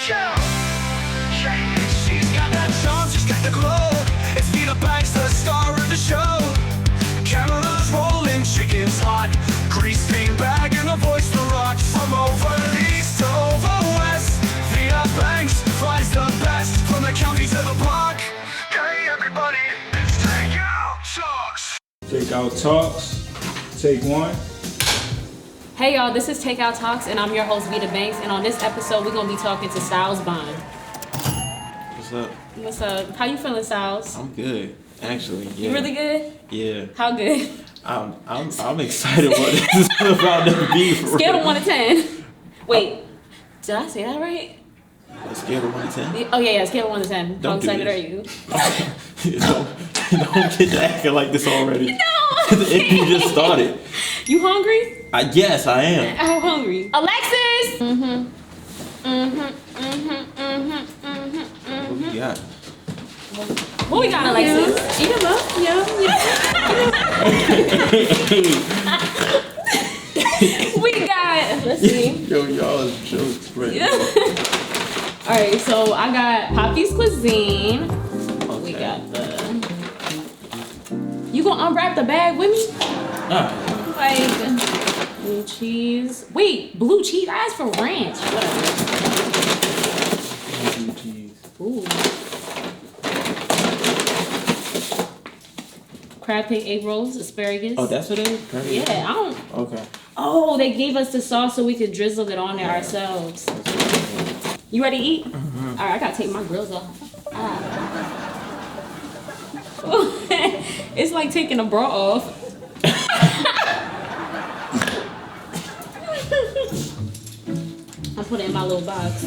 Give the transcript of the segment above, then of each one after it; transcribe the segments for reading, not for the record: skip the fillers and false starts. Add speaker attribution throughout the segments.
Speaker 1: Yeah, she's got that charm, she's got the glow. It's Vita Banks, the star of the show. Cameras rolling, chicken's hot, grease being bag and a voice to rock. From over east to over west, Vita Banks flies the best. From the county to the block. Hey everybody, it's Takeout Talks.
Speaker 2: Takeout Talks, take one.
Speaker 3: Hey y'all, this is Takeout Talks and I'm your host Vita Banks, and on this episode we're gonna be talking to Styles Bond.
Speaker 4: What's up?
Speaker 3: What's up? How you feeling, Styles?
Speaker 4: I'm good, actually. Yeah.
Speaker 3: You really good?
Speaker 4: Yeah.
Speaker 3: How good?
Speaker 4: I'm excited what this is about to be.
Speaker 3: Scale of 1 to 10. Wait, did I say that right?
Speaker 4: A scale of 1 to 10?
Speaker 3: Oh yeah, scale of 1 to 10. How excited are you?
Speaker 4: Don't get to acting like this already.
Speaker 3: No!
Speaker 4: You just started.
Speaker 3: You hungry?
Speaker 4: Yes, I am.
Speaker 3: I'm hungry. Alexis!
Speaker 4: What we got?
Speaker 3: What we got, Alexis? Eat them up. Yeah. We got, let's see.
Speaker 4: Yo, y'all's jokes, right?
Speaker 3: Yeah. Alright, so I got Poppy's Cuisine.
Speaker 4: Okay.
Speaker 3: We got the... You gonna unwrap the bag with me?
Speaker 4: Alright.
Speaker 3: Like, blue cheese. Wait, blue cheese? I asked for ranch. Whatever.
Speaker 4: Blue cheese.
Speaker 3: Ooh. Crab cake, egg rolls, asparagus.
Speaker 4: Oh, that's what it is?
Speaker 3: Yeah, I don't...
Speaker 4: Okay.
Speaker 3: Oh, they gave us the sauce so we could drizzle it on there ourselves. You ready to eat?
Speaker 4: Mm-hmm.
Speaker 3: Alright, I gotta take my grills off. It's like taking a bra off. I put it in my little box.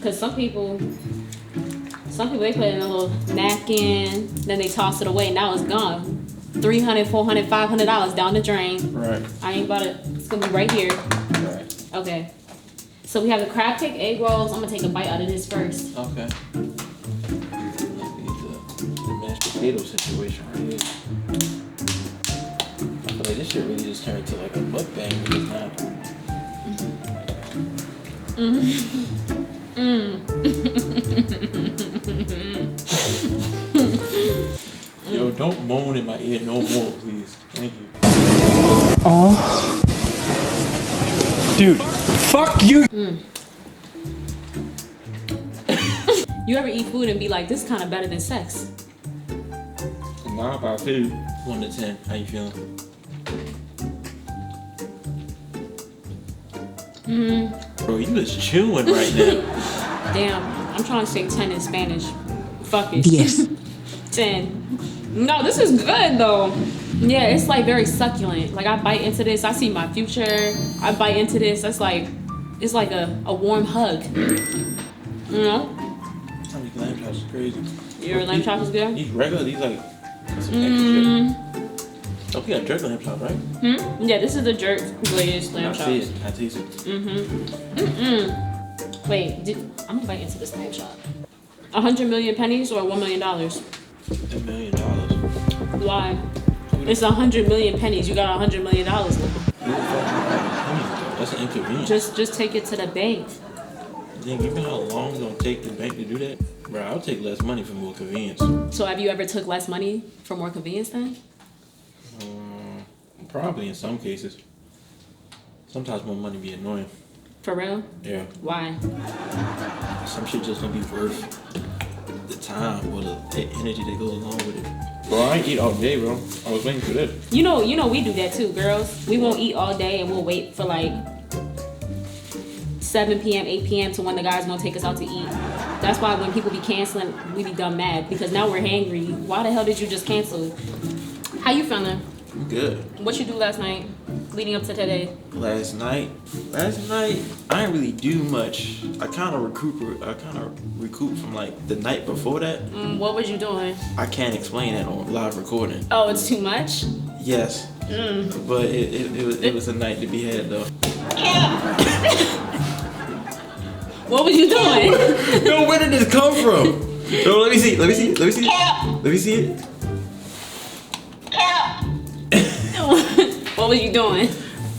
Speaker 3: Cause some people they put it in a little napkin, then they toss it away, now it's gone. $300, $400, $500 down the drain.
Speaker 4: Right.
Speaker 3: I ain't about it. It's gonna be right here.
Speaker 4: Right.
Speaker 3: Okay. So we have the crab cake egg rolls. I'm gonna take a bite out of this first.
Speaker 4: Okay. The mashed potato situation right here. I feel like this shit really just turned into like a mukbang. It's not. Yo, don't moan in my ear no more, please. Thank you.
Speaker 2: Oh. Dude, fuck you.
Speaker 3: You ever eat food and be like, this is kind of better than sex?
Speaker 4: Nah, about food. 1 to 10. How you feeling? Bro, you was chewing right now.
Speaker 3: Damn, I'm trying to say 10 in Spanish. Fuck it.
Speaker 2: Yes.
Speaker 3: 10. No, this is good though. Yeah, it's like very succulent. Like I bite into this, I see my future. I bite into this, it's like a warm hug. You know?
Speaker 4: I mean, lamb chops is crazy.
Speaker 3: Your lamb chops is good?
Speaker 4: These regular, these like some extra shit. Oh, we got jerk lamb chops, right?
Speaker 3: Yeah, this is the jerk glazed lamb chops.
Speaker 4: I taste it.
Speaker 3: Wait, I'm gonna bite into this lamb chop. 100 million pennies or $1 million?
Speaker 4: $1 million.
Speaker 3: Why? It's 100 million pennies. You got $100 million now.
Speaker 4: That's an inconvenience.
Speaker 3: Just take it to the bank.
Speaker 4: Then you know how long it's gonna take the bank to do that? Bro, I'll take less money for more convenience.
Speaker 3: So have you ever took less money for more convenience then?
Speaker 4: Probably in some cases. Sometimes more money be annoying.
Speaker 3: For real?
Speaker 4: Yeah.
Speaker 3: Why?
Speaker 4: Some shit just don't be worth the time or the energy that goes along with it. Bro, I ain't eat all day, bro. I was waiting for this.
Speaker 3: You know we do that too, girls. We won't eat all day and we'll wait for like 7 p.m., 8 p.m. to when the guys gonna take us out to eat. That's why when people be canceling, we be dumb mad because now we're hangry. Why the hell did you just cancel? How you feeling?
Speaker 4: I'm good.
Speaker 3: What you do last night leading up to today?
Speaker 4: Last night, I didn't really do much. I kind of recouped from like the night before that.
Speaker 3: What was you doing?
Speaker 4: I can't explain that on live recording.
Speaker 3: Oh, it's too much?
Speaker 4: Yes. But it was a night to be had though.
Speaker 3: What was you doing?
Speaker 4: Yo, where did this come from? Yo, let me see it. Let me see it.
Speaker 3: What was you doing?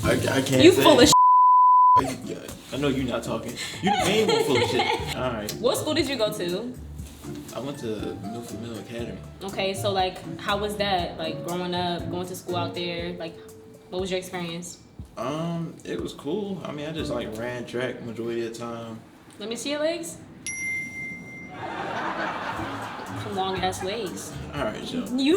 Speaker 4: I can't
Speaker 3: You
Speaker 4: say
Speaker 3: full
Speaker 4: it.
Speaker 3: of
Speaker 4: I know you're not talking. You the main one full of shit. All right.
Speaker 3: What school did you go to?
Speaker 4: I went to Milford Mill Academy.
Speaker 3: Okay, so like, how was that? Like growing up, going to school out there. Like, what was your experience?
Speaker 4: It was cool. I mean, I just like ran track majority of the time.
Speaker 3: Let me see your legs. Some long ass legs.
Speaker 4: All right, Joe.
Speaker 3: You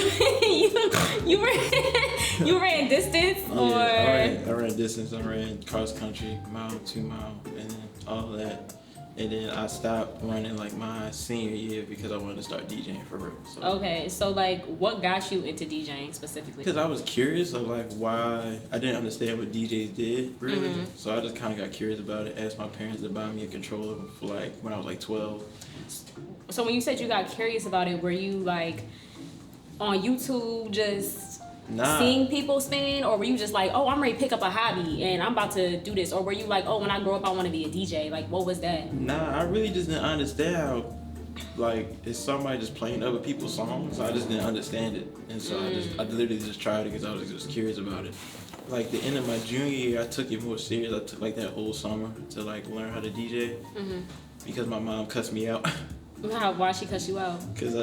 Speaker 3: ran distance or?
Speaker 4: Yeah, I ran distance. I ran cross country, mile, 2 mile, and then all that. And then I stopped running like my senior year because I wanted to start DJing for real. So.
Speaker 3: Okay, so like, what got you into DJing specifically?
Speaker 4: Because I was curious of like why I didn't understand what DJs did really.
Speaker 3: Mm-hmm.
Speaker 4: So I just kind of got curious about it. Asked my parents to buy me a controller for like when I was like 12.
Speaker 3: So when you said you got curious about it, were you like on YouTube just seeing people spin, or were you just like, oh, I'm ready to pick up a hobby and I'm about to do this, or were you like, oh, when I grow up I want to be a DJ? Like, what was that?
Speaker 4: Nah, I really just didn't understand how like it's somebody just playing other people's songs. So I just didn't understand it, and so I literally just tried it because I was just curious about it. Like the end of my junior year, I took it more serious. I took like that whole summer to like learn how to DJ because my mom cussed me out.
Speaker 3: Why she cut you out?
Speaker 4: Cause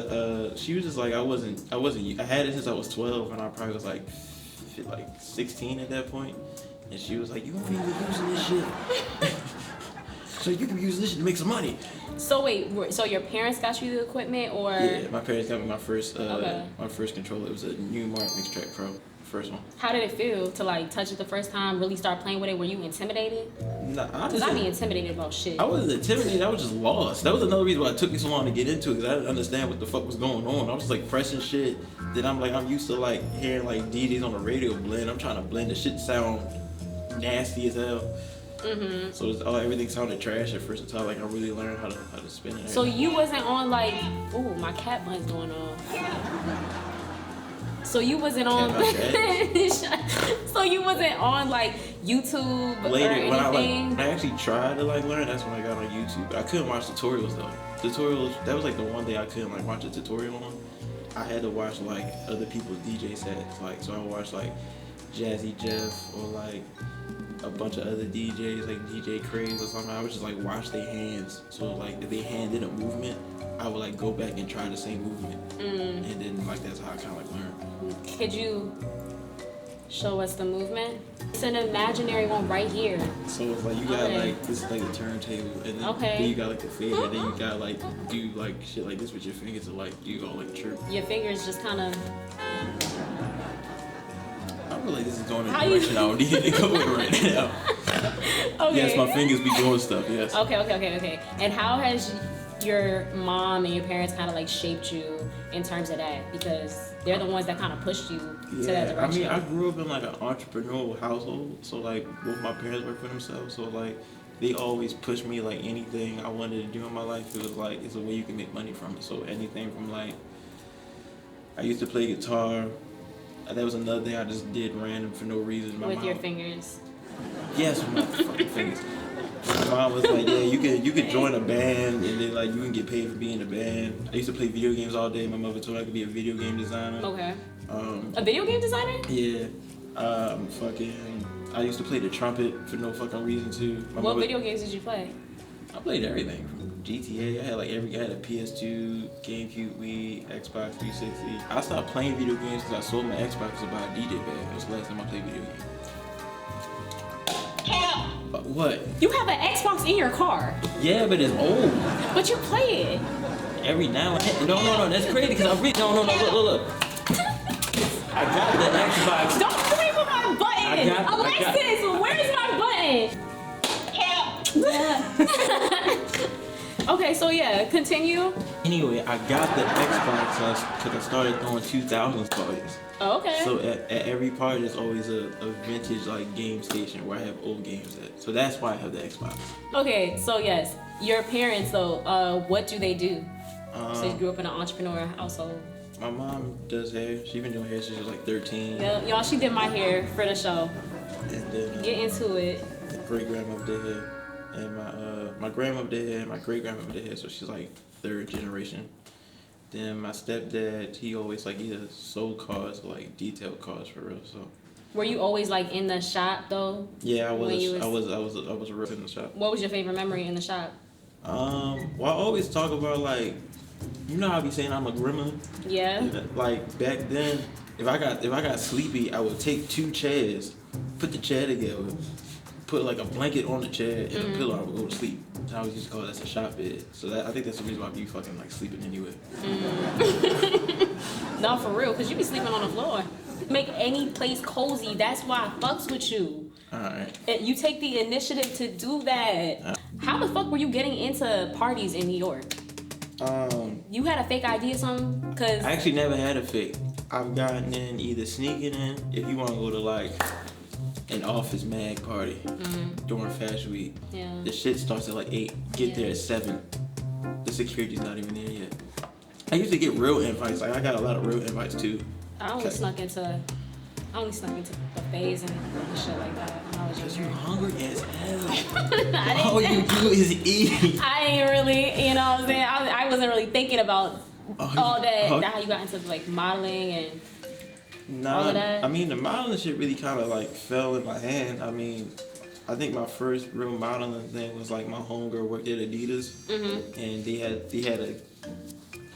Speaker 4: she was just like I had it since I was 12 and I probably was like 16 at that point, and she was like, you won't even using this shit, so you can use this shit to make some money.
Speaker 3: So wait, so your parents got you the equipment, or?
Speaker 4: Yeah, my parents got me my first controller. It was a Newmark Mixtrack Pro, first one.
Speaker 3: How did it feel to like touch it the first time, really start playing with it? Were you intimidated?
Speaker 4: Nah,
Speaker 3: Cause I'd be intimidated about shit.
Speaker 4: I wasn't intimidated, I was just lost. That was another reason why it took me so long to get into it, because I didn't understand what the fuck was going on. I was just like pressing shit. Then I'm used to like hearing like DJs on the radio blend. I'm trying to blend the shit sound nasty as hell. So everything sounded trash at first until like I really learned how to spin it.
Speaker 3: So you wasn't on like, ooh, my cat butt's going on. So you wasn't on. So you wasn't on like YouTube
Speaker 4: later,
Speaker 3: or anything.
Speaker 4: When I actually tried to like learn, that's when I got on YouTube. I couldn't watch tutorials though. Tutorials, that was like the one thing I couldn't like watch a tutorial on. I had to watch like other people's DJ sets. Like, so I would watch like Jazzy Jeff or like a bunch of other DJs like DJ Craze or something. I would just like watch their hands. So like if they hand did a movement, I would like go back and try the same movement. And then like that's how I kind of like learned.
Speaker 3: Could you show us the movement? It's an imaginary one right here.
Speaker 4: So it's like you got like this is like the turntable, and then you got like the fader, and then you got like do like shit like this with your fingers to like do all like chirp.
Speaker 3: Your fingers just kind of.
Speaker 4: I feel like this is going in a direction I don't need to go in right now. Okay. Yes, my fingers be doing stuff. Yes.
Speaker 3: Okay. And how has your mom and your parents kind of like shaped you in terms of that? Because they're the ones that kind of pushed you to that direction.
Speaker 4: I mean, I grew up in like an entrepreneurial household, so like both my parents work for themselves, so like they always pushed me like anything I wanted to do in my life. It was like it's a way you can make money from it. So anything from like I used to play guitar. That was another thing I just did random for no reason.
Speaker 3: With your fingers.
Speaker 4: Yes, with my fucking fingers. My mom was like, yeah, you could join a band and then like you can get paid for being in a band. I used to play video games all day. My mother told me I could be a video game designer.
Speaker 3: Okay. A video game designer?
Speaker 4: Yeah. I used to play the trumpet for no fucking reason too.
Speaker 3: What video games did you play?
Speaker 4: I played everything from GTA. I had like I had a PS2, GameCube, Wii, Xbox 360. I stopped playing video games because I sold my Xbox to buy a DJ bag. That was the last time I played video games. What?
Speaker 3: You have an Xbox in your car.
Speaker 4: Yeah, but it's old.
Speaker 3: But you play it.
Speaker 4: Every now and then. No, that's crazy because I'm reading. No, look. I got the Xbox.
Speaker 3: Don't play with my button. Alexis, where's my button? Okay, so yeah, continue.
Speaker 4: Anyway, I got the Xbox because I started throwing 2000s parties.
Speaker 3: Oh, okay.
Speaker 4: So at every party, there's always a vintage like game station where I have old games at. So that's why I have the Xbox.
Speaker 3: Okay, so yes, your parents though, what do they do? So you grew up in an entrepreneurial household.
Speaker 4: My mom does hair. She's been doing hair since she was like 13.
Speaker 3: Yeah, y'all, she did my hair for the show.
Speaker 4: And then
Speaker 3: get into it.
Speaker 4: My great grandmother did hair, and my grandmother did hair, my great grandmother did hair. So she's like 3rd generation. Then my stepdad, he always like either sold cars or like detailed cars for real. So
Speaker 3: Were you always like in the shop though?
Speaker 4: Yeah, I was.
Speaker 3: When you was-
Speaker 4: I was a real in the shop.
Speaker 3: What was your favorite memory in the shop?
Speaker 4: Well, I always talk about like, you know how I be saying I'm a gremlin.
Speaker 3: Yeah.
Speaker 4: Like back then, if I got sleepy, I would take 2 chairs, put the chair together, put like a blanket on the chair and a pillow. I would go to sleep. I always used to call that a shop bed. So I think that's the reason why I be fucking like sleeping anyway.
Speaker 3: No, for real, cause you be sleeping on the floor. Make any place cozy. That's why I fucks with you.
Speaker 4: All right.
Speaker 3: You take the initiative to do that. How the fuck were you getting into parties in New York? You had a fake ID or something? Cause
Speaker 4: I actually never had a fake. I've gotten in either sneaking in, if you want to go to like an office mag party during Fashion Week.
Speaker 3: Yeah.
Speaker 4: The shit starts at like 8. Get there at 7. The security's not even there yet. I used to get real invites. Like I got a lot of real invites too.
Speaker 3: I only snuck into buffets and shit like that when I was
Speaker 4: Cause you're
Speaker 3: younger.
Speaker 4: hungry as hell. All you do is eat.
Speaker 3: I ain't really, you know what I'm saying? I wasn't really thinking about all that,
Speaker 4: Oh.
Speaker 3: how you got into like modeling and
Speaker 4: Nah,
Speaker 3: all of that.
Speaker 4: I mean the modeling shit really kind of like fell in my hand. I mean, I think my first real modeling thing was like my homegirl worked at Adidas, and they had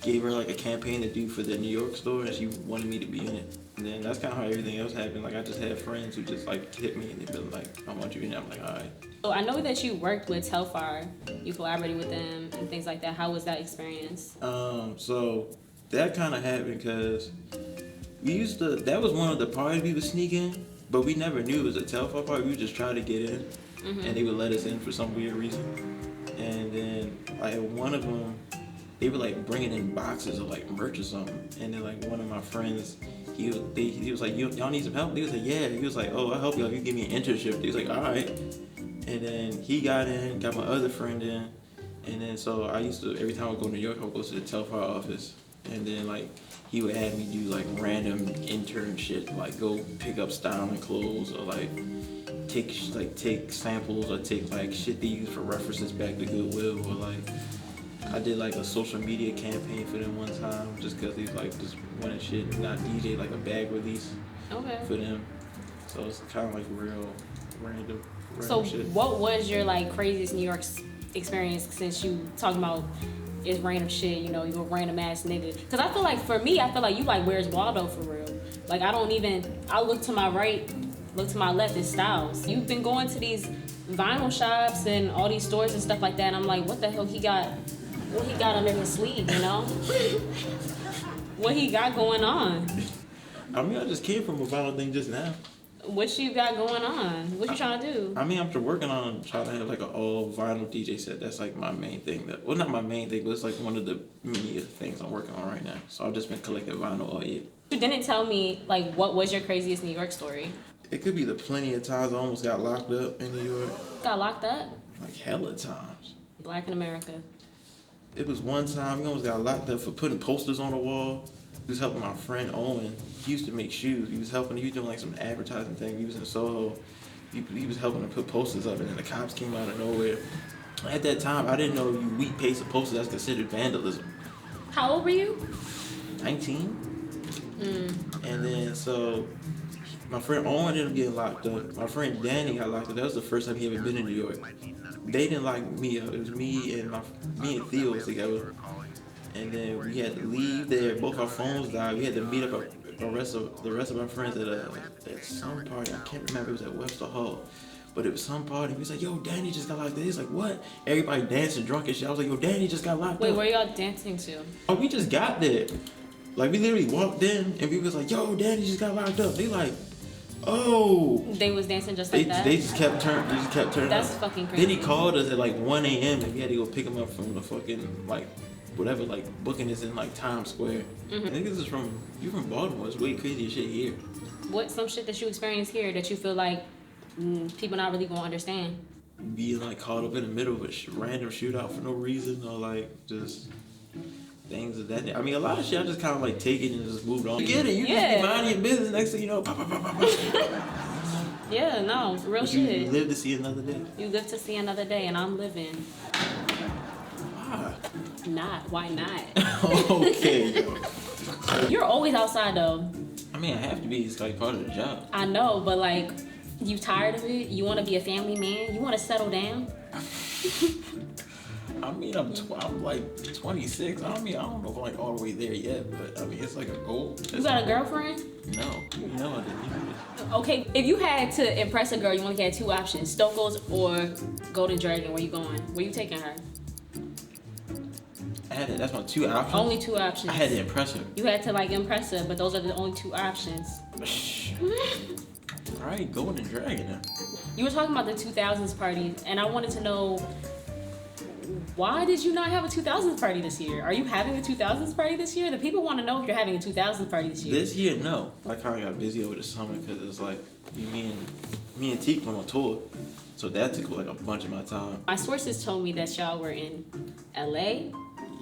Speaker 4: gave her like a campaign to do for the New York store, and she wanted me to be in it. And then that's kind of how everything else happened. Like I just had friends who just like hit me and they'd be like, "I want you in." I'm like, "All right."
Speaker 3: So I know that you worked with Telfar, you collaborated with them and things like that. How was that experience?
Speaker 4: So that kind of happened because that was one of the parties we would sneak in, but we never knew it was a Telfar party. We would just try to get in, and they would let us in for some weird reason. And then like one of them, they were like bringing in boxes of like merch or something, and then like one of my friends, he was like, y'all need some help? He was like, yeah. He was like, oh, I'll help y'all. You give me an internship. He was like, all right. And then he got in, got my other friend in, and then so I used to, every time I go to New York, I would go to the Telfar office, and then like he would have me do like random intern shit, like go pick up styling clothes or like take samples or take like shit they use for references back to Goodwill, or like I did like a social media campaign for them one time just because they like just wanted shit, not DJ, like a bag release for them. So it's kind of like real random
Speaker 3: So
Speaker 4: shit.
Speaker 3: what was your like craziest New York experience, since you talking about it's random shit, you know, you a random ass nigga? Because I feel like for me, I feel like you like Where's Waldo for real. Like I look to my right, look to my left, it's Styles. You've been going to these vinyl shops and all these stores and stuff like that, and I'm like, what the hell what he got under his sleeve, you know? What he got going on?
Speaker 4: I mean, I just came from a vinyl thing just now.
Speaker 3: What you got going on? What you trying to do?
Speaker 4: I mean, I'm just working on trying to have like an all vinyl DJ set. That's like my main thing. Well, not my main thing, but it's like one of the many things I'm working on right now. So I've just been collecting vinyl all year.
Speaker 3: You didn't tell me like what was your craziest New York story?
Speaker 4: It could be the plenty of times I almost got locked up in New York.
Speaker 3: Got locked up?
Speaker 4: Like hella times.
Speaker 3: Black in America.
Speaker 4: It was one time we almost got locked up for putting posters on the wall. He was helping my friend Owen. He used to make shoes. He was doing like some advertising thing. He was in Soho. He was helping to put posters up, and then the cops came out of nowhere. At that time, I didn't know you weak paste of posters, that's considered vandalism.
Speaker 3: How old were you?
Speaker 4: 19. And then so my friend Owen ended up getting locked up. My friend Danny got locked up. That was the first time he ever been in New York. They didn't lock me up. It was me and Theo was together. And then we had to leave there. Both our phones died. We had to meet up the rest of our friends at some party. I can't remember. It was at Webster Hall. But it was some party. We was like, yo, Danny just got locked up. He's like, what? Everybody dancing drunk and shit. I was like, yo, Danny just got locked up.
Speaker 3: Wait, where y'all dancing to?
Speaker 4: Oh, we just got there. Like, we literally walked in and we was like, yo, Danny just got locked up. They like, oh.
Speaker 3: They was dancing just like that?
Speaker 4: They just kept turning.
Speaker 3: That's
Speaker 4: up.
Speaker 3: fucking crazy.
Speaker 4: Then he called us at like 1 a.m. and we had to go pick him up from the fucking, like, whatever, like, booking is in like Times Square. Niggas is you from Baltimore. It's way crazier shit here.
Speaker 3: What's some shit that you experienced here that you feel like people not really gonna understand?
Speaker 4: Being like caught up in the middle of a random shootout for no reason, or like just things of that. I mean, a lot of shit I just kind of like take it and just moved on. You get it? You just be minding your business. Next thing you know, pop, pop, pop, pop, pop.
Speaker 3: Yeah, no, real
Speaker 4: But
Speaker 3: shit.
Speaker 4: you live to see another day.
Speaker 3: You live to see another day, and I'm living.
Speaker 4: Why?
Speaker 3: Not. Why not?
Speaker 4: Okay. Yo.
Speaker 3: You're always outside though.
Speaker 4: I mean, I have to be. It's like part of the job.
Speaker 3: I know, but like, you tired of it? You want to be a family man? You want to settle down?
Speaker 4: I mean, I'm like 26. I mean, I don't know if I'm like all the way there yet, but I mean, it's like a goal.
Speaker 3: You got a girlfriend?
Speaker 4: No, I didn't.
Speaker 3: Okay, if you had to impress a girl, you only had two options: Stokols or Golden Dragon. Where you going? Where you taking her?
Speaker 4: That's my two options.
Speaker 3: Only two options.
Speaker 4: I had to impress her.
Speaker 3: You had to like impress her, but those are the only two options.
Speaker 4: All right, Golden Dragon now.
Speaker 3: You were talking about the 2000s parties, and I wanted to know, why did you not have a 2000s party this year? Are you having a 2000s party this year? The people want to know if you're having a 2000s party this year.
Speaker 4: This year, no. I kind of got busy over the summer because it's like me and Teak went on tour, so that took like a bunch of my time.
Speaker 3: My sources told me that y'all were in LA.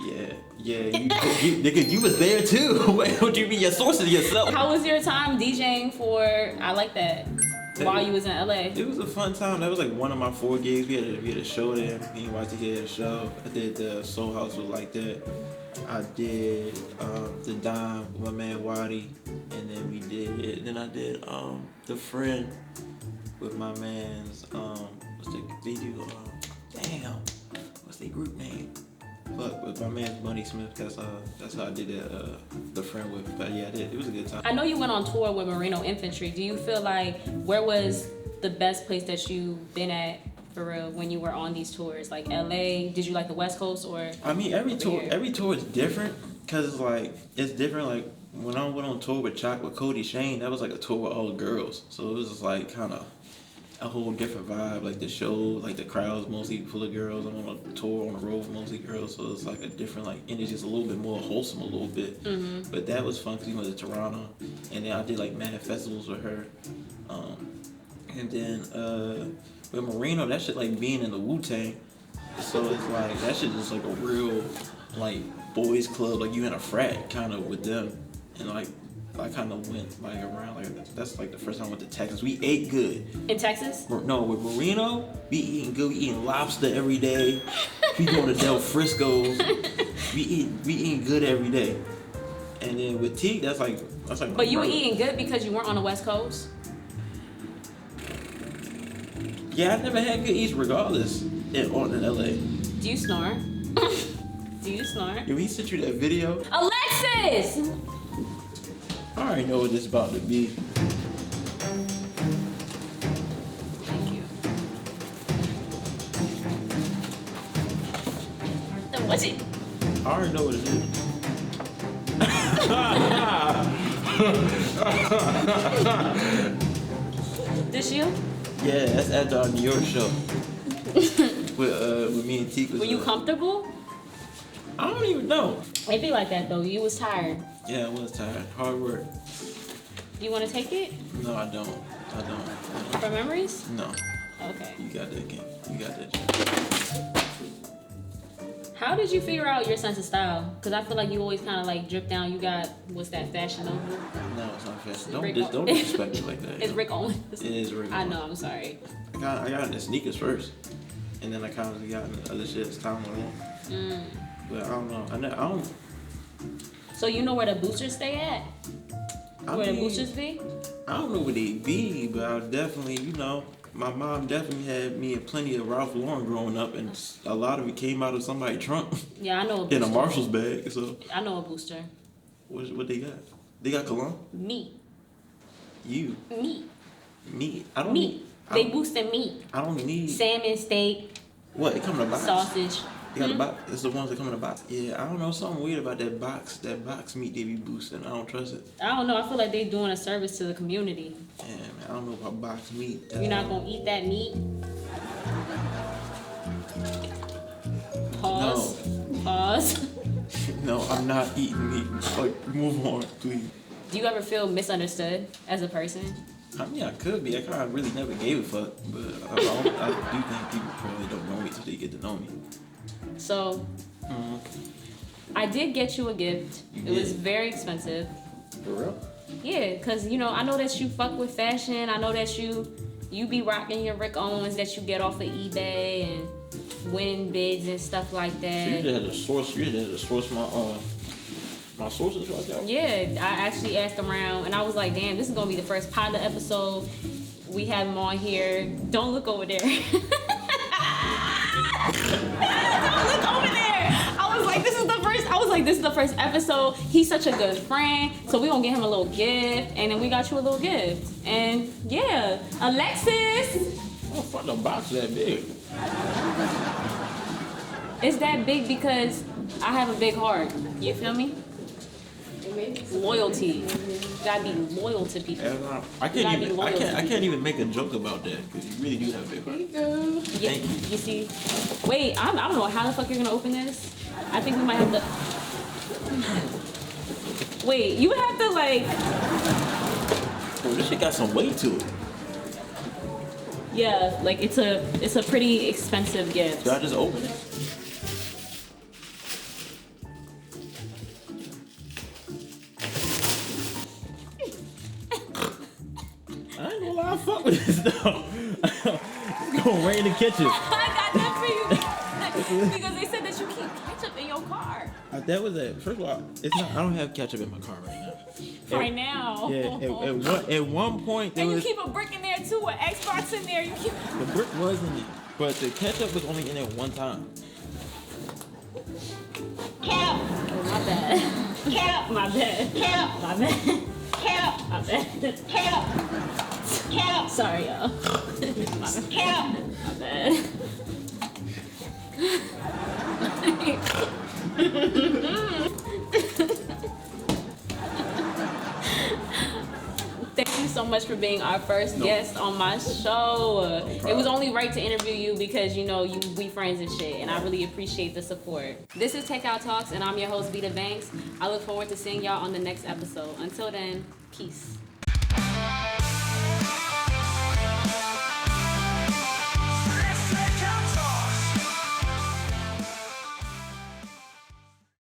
Speaker 4: Yeah. You was there too. Wait, what do you mean your sources yourself?
Speaker 3: How was your time DJing for I Like That while you was in LA?
Speaker 4: It was a fun time. That was like one of my 4 gigs. We had a show there. Me and YTK had a show. I did the Soul House was like that. I did the Dime with my man Waddy, and then I did the Friend with my man's what's the group name? But with my man Bunny Smith, that's how I did it, the Friend with. But yeah, I did. It was a good time.
Speaker 3: I know you went on tour with Marino Infantry. Do you feel like, where was the best place that you've been at for real when you were on these tours? Like LA? Did you like the West Coast or?
Speaker 4: I mean, every tour is different because it's different. Like when I went on tour with Cody Shane, that was like a tour with all girls, so it was just like kind of a whole different vibe. Like the show, like the crowd's mostly full of girls. I'm on a tour on the road with mostly girls, so it's like a different like energy's a little bit more wholesome a little bit. Mm-hmm. But that was fun because we went to Toronto, and then I did like mad festivals with her, and then with Marino, that shit like being in the Wu-Tang. So it's like that shit is like a real like boys club, like you in a frat kind of with them, and like I kind of went like around like that's like the first time I went to Texas. We ate good.
Speaker 3: In Texas?
Speaker 4: No, with Marino, we eating good. We eating lobster every day. We going to Del Frisco's. We eating good every day. And then with T, that's like.
Speaker 3: But you were eating good because you weren't on the West Coast.
Speaker 4: Yeah, I never had good eats regardless in LA.
Speaker 3: Do you snore? Do you snore?
Speaker 4: Did we sent you that video?
Speaker 3: Alexis!
Speaker 4: I already know what this about to be.
Speaker 3: Thank you. What's it?
Speaker 4: I already know what it is.
Speaker 3: This you?
Speaker 4: Yeah, that's after our New York show. with me and Teak.
Speaker 3: Were you comfortable?
Speaker 4: I don't even know.
Speaker 3: It be like that though. You was tired.
Speaker 4: Yeah, I was tired. Hard work.
Speaker 3: You want to take it?
Speaker 4: No, I don't.
Speaker 3: For memories?
Speaker 4: No.
Speaker 3: Okay.
Speaker 4: You got that, King. You got that.
Speaker 3: How did you figure out your sense of style? Because I feel like you always kind of like drip down. You got, what's that, Fashion Nova?
Speaker 4: No, it's not fashion. Don't
Speaker 3: Rick
Speaker 4: disrespect me like that.
Speaker 3: It's Rick Owens.
Speaker 4: It is Rick
Speaker 3: I
Speaker 4: Owens.
Speaker 3: know, I'm sorry.
Speaker 4: I got into sneakers first. And then I kind of got into other shit as time went on. But I don't know. I don't.
Speaker 3: So you know where the boosters stay at? Where the boosters be?
Speaker 4: I don't know where they be, but I definitely, my mom definitely had me in plenty of Ralph Lauren growing up, and a lot of it came out of somebody's trunk.
Speaker 3: Yeah, I know a booster.
Speaker 4: In a Marshall's bag, so.
Speaker 3: I know a booster.
Speaker 4: What they got? They got cologne?
Speaker 3: Meat.
Speaker 4: You?
Speaker 3: Meat.
Speaker 4: I don't
Speaker 3: Meat. They boosting meat.
Speaker 4: I don't need.
Speaker 3: Salmon, steak.
Speaker 4: What? It come in a box?
Speaker 3: Sausage.
Speaker 4: They got the box. It's the ones that come in a box. Yeah, I don't know. Something weird about that box. That box meat they be boosting. I don't trust it.
Speaker 3: I don't know. I feel like they doing a service to the community.
Speaker 4: Yeah, man. I don't know about box meat.
Speaker 3: You're not gonna eat that meat? Pause.
Speaker 4: No.
Speaker 3: Pause.
Speaker 4: No, I'm not eating meat. Like, move on, please.
Speaker 3: Do you ever feel misunderstood as a person?
Speaker 4: I mean, I could be. I kind of really never gave a fuck, but I do think people probably don't know me until they get to know me.
Speaker 3: So, I did get you a gift. It was very expensive.
Speaker 4: For real?
Speaker 3: Yeah, cause I know that you fuck with fashion. I know that you be rocking your Rick Owens that you get off of eBay and win bids and stuff like that.
Speaker 4: So you just had to source. You had to source My sources right there.
Speaker 3: Yeah, I actually asked around, and I was like, damn, this is gonna be the first pilot episode. We have him on here. Don't look over there. Don't look over there. I was like, this is the first episode. He's such a good friend, so we gonna get him a little gift, and then we got you a little gift. And yeah, Alexis.
Speaker 4: Oh, fuck, the box that big.
Speaker 3: It's that big because I have a big heart. You feel me? Loyalty. You gotta be loyal to people.
Speaker 4: I can't even make a joke about that because you really do have a big heart.
Speaker 3: Yeah,
Speaker 4: Thank you.
Speaker 3: you see? Wait, I don't know how the fuck you're gonna open this. I think we might have to. Wait, you have to like.
Speaker 4: Oh, this shit got some weight to it.
Speaker 3: Yeah, like it's a pretty expensive gift.
Speaker 4: Should I just open it? I ain't gonna lie, I fuck with this though. It's going right in the kitchen.
Speaker 3: I got that for you because they said that you keep ketchup in your car.
Speaker 4: That was it. First of all, it's not. I don't have ketchup in my car right now.
Speaker 3: Right now.
Speaker 4: Yeah. At one point there
Speaker 3: And you
Speaker 4: was
Speaker 3: keep a brick in there too, an Xbox in there. You keep.
Speaker 4: the brick was in it, but the ketchup was only in it one time.
Speaker 3: Cap. Oh, my bad. Cap. My bad. Cap. My bad. Cap. My bad. Cap. Cap. Sorry, y'all. Cap. My bad. Thank you so much for being our first guest on my show. It was only right to interview you because we friends and shit, and I really appreciate the support. This is Takeout Talks, and I'm your host Vita Banks. I look forward to seeing y'all on the next episode. Until then, peace.